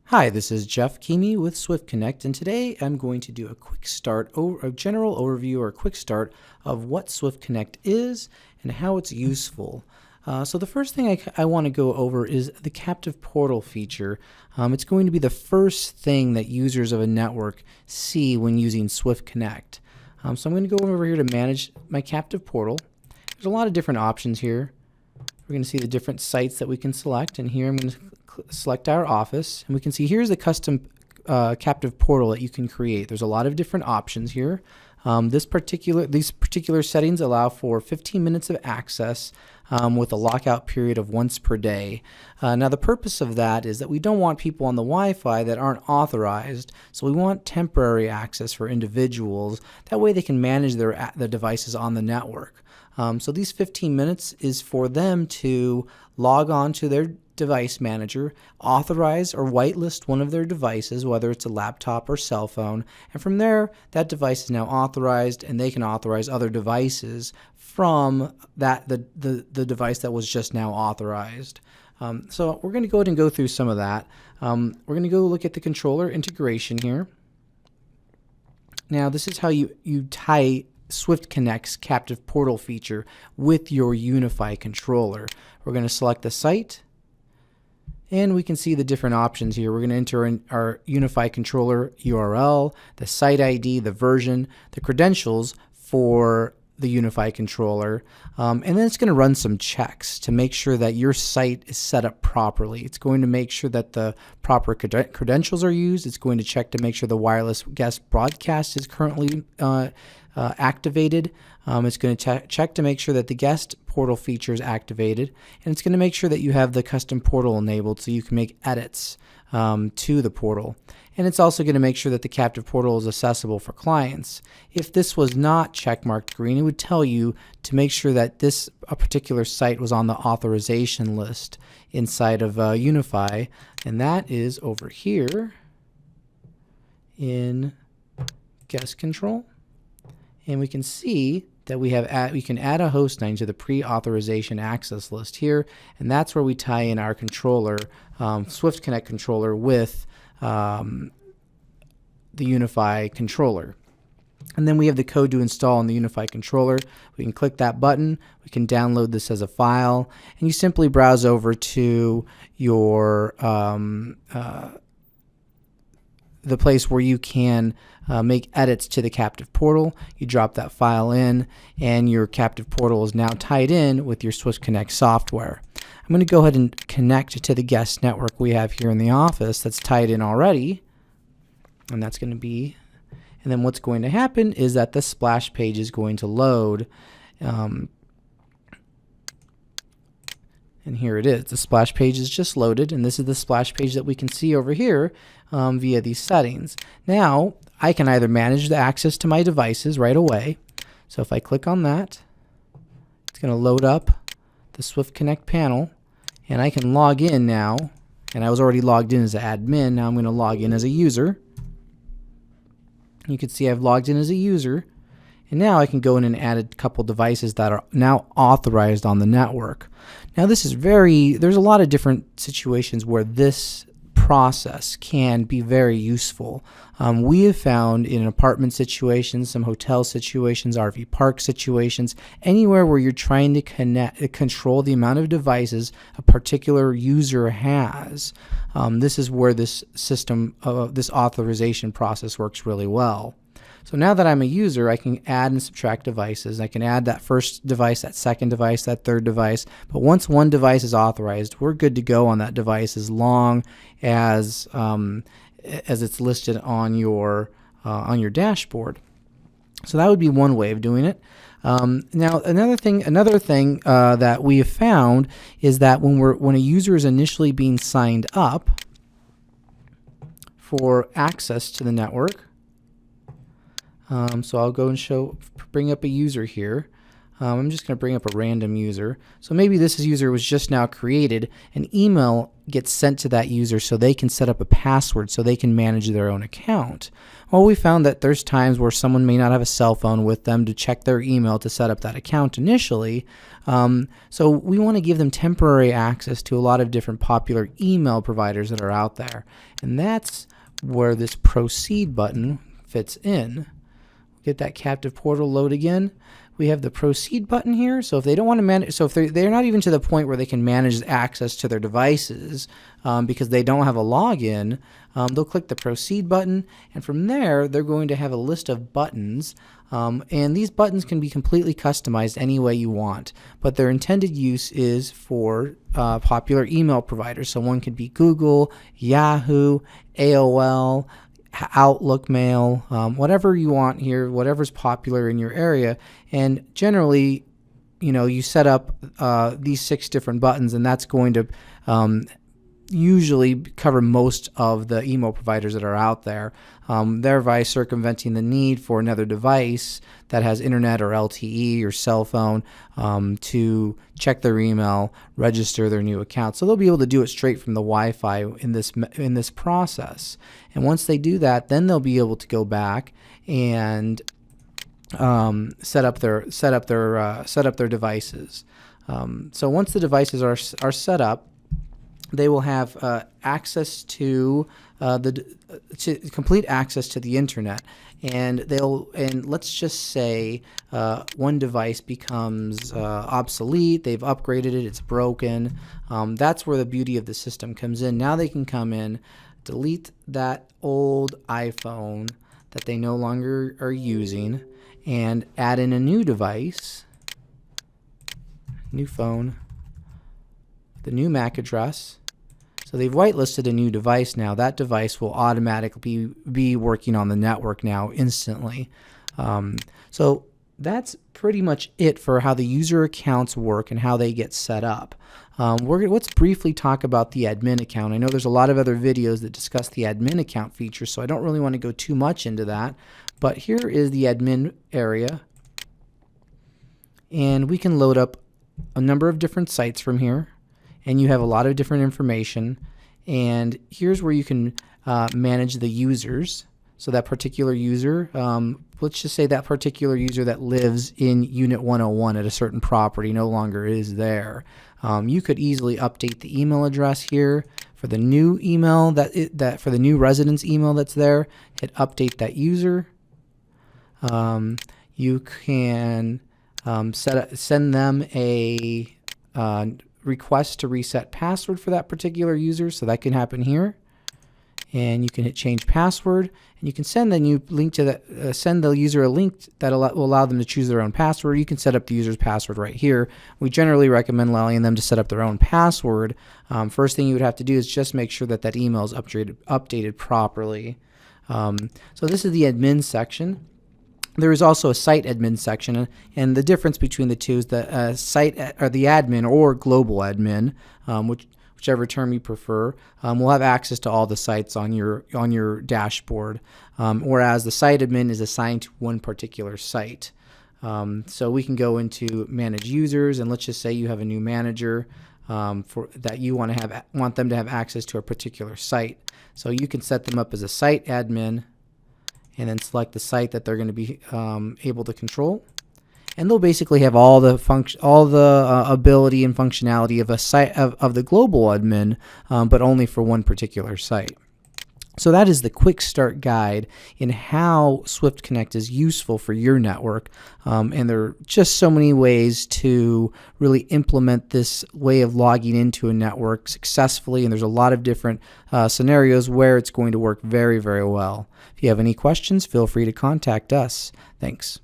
Hi, this is Jeff Keamy with Swift Connect, and today I'm going to do a quick start, a general overview or a quick start of what Swift Connect is and how it's useful. So the first thing I want to go over is the captive portal feature. It's going to be the first thing that users of a network see when using Swift Connect. So I'm going to go over here to manage my captive portal. There's a lot of different options here. We're going to see the different sites that we can select, and here I'm going to select our office, and we can see here's the custom captive portal that you can create. There's a lot of different options here. These particular settings allow for 15 minutes of access with a lockout period of once per day. Now the purpose of that is that we don't want people on the Wi-Fi that aren't authorized, so we want temporary access for individuals. That way they can manage their devices on the network. So these 15 minutes is for them to log on to their device manager, authorize or whitelist one of their devices, whether it's a laptop or cell phone, and from there that device is now authorized and they can authorize other devices from the device that was just now authorized. So we're going to go ahead and go through some of that. We're going to go look at the controller integration here. Now this is how you tie Swift Connect's captive portal feature with your UniFi controller. We're going to select the site, and we can see the different options here. We're going to enter in our UniFi controller URL, the site ID, the version, the credentials for the UniFi controller, and then it's going to run some checks to make sure that your site is set up properly. It's going to make sure that the proper credentials are used. It's going to check to make sure the wireless guest broadcast is currently activated. It's going to check to make sure that the guest portal feature is activated, and it's going to make sure that you have the custom portal enabled so you can make edits to the portal. And it's also going to make sure that the captive portal is accessible for clients. If this was not checkmarked green, it would tell you to make sure that a particular site was on the authorization list inside of UniFi, and that is over here in guest control. And we can see that we can add a host name to the pre-authorization access list here, and that's where we tie in our controller, Swift Connect controller, with the UniFi controller. And then we have the code to install on the UniFi controller. We can click that button, we can download this as a file, and you simply browse over to your the place where you can make edits to the captive portal. You drop that file in, and your captive portal is now tied in with your Swift Connect software. I'm going to go ahead and connect to the guest network we have here in the office that's tied in already, and that's going to be, and then what's going to happen is that the splash page is going to load. And here it is. The splash page is just loaded, and this is the splash page that we can see over here via these settings. Now, I can either manage the access to my devices right away. So if I click on that, it's going to load up the Swift Connect panel, and I can log in now. And I was already logged in as an admin. Now I'm going to log in as a user. You can see I've logged in as a user. And now I can go in and add a couple devices that are now authorized on the network. Now this is there's a lot of different situations where this process can be very useful. We have found in apartment situations, some hotel situations, RV park situations, anywhere where you're trying to control the amount of devices a particular user has. This is where this system, this authorization process works really well. So now that I'm a user, I can add and subtract devices. I can add that first device, that second device, that third device. But once one device is authorized, we're good to go on that device as long as it's listed on your dashboard. So that would be one way of doing it. Now another thing that we have found is that when a user is initially being signed up for access to the network. So I'll go and bring up a user here. I'm just going to bring up a random user. So maybe this user was just now created. An email gets sent to that user so they can set up a password so they can manage their own account. Well, we found that there's times where someone may not have a cell phone with them to check their email to set up that account initially. So we want to give them temporary access to a lot of different popular email providers that are out there. And that's where this proceed button fits in. Get that captive portal load again. We have the proceed button here. So if they don't want to manage, so if they're not even to the point where they can manage access to their devices because they don't have a login, they'll click the proceed button, and from there they're going to have a list of buttons, and these buttons can be completely customized any way you want, but their intended use is for popular email providers. So one could be Google, Yahoo, AOL, Outlook Mail, whatever you want here, whatever's popular in your area. And generally, you set up these 6 different buttons, and that's going to usually cover most of the email providers that are out there, thereby circumventing the need for another device that has internet or LTE or cell phone to check their email, register their new account. So they'll be able to do it straight from the Wi-Fi in this process. And once they do that, then they'll be able to go back and set up their devices. So once the devices are set up, they will have access to complete access to the internet, and let's just say one device becomes obsolete. They've upgraded it; it's broken. That's where the beauty of the system comes in. Now they can come in, delete that old iPhone that they no longer are using, and add in a new device, new phone, the new MAC address. So they've whitelisted a new device now. That device will automatically be working on the network now instantly. So that's pretty much it for how the user accounts work and how they get set up. Let's briefly talk about the admin account. I know there's a lot of other videos that discuss the admin account feature, so I don't really want to go too much into that. But here is the admin area, and we can load up a number of different sites from here. And you have a lot of different information, and here's where you can manage the users. So that particular user, let's just say that particular user that lives in Unit 101 at a certain property no longer is there. You could easily update the email address here for the new email for the new residence email that's there. Hit update that user. You can send them a request to reset password for that particular user, so that can happen here. And you can hit change password, and you can send the new link to that. Send the user a link that will allow them to choose their own password. You can set up the user's password right here. We generally recommend allowing them to set up their own password. First thing you would have to do is just make sure that email is updated properly. So this is the admin section. There is also a site admin section, and the difference between the two is the site or the admin or global admin, whichever term you prefer, will have access to all the sites on your dashboard, whereas the site admin is assigned to one particular site. So we can go into manage users, and let's just say you have a new manager that you want them to have access to a particular site. So you can set them up as a site admin, and then select the site that they're going to be able to control, and they'll basically have all the ability and functionality of a site of the global admin, but only for one particular site. So that is the quick start guide in how Swift Connect is useful for your network, and there are just so many ways to really implement this way of logging into a network successfully, and there's a lot of different scenarios where it's going to work very, very well. If you have any questions, feel free to contact us. Thanks.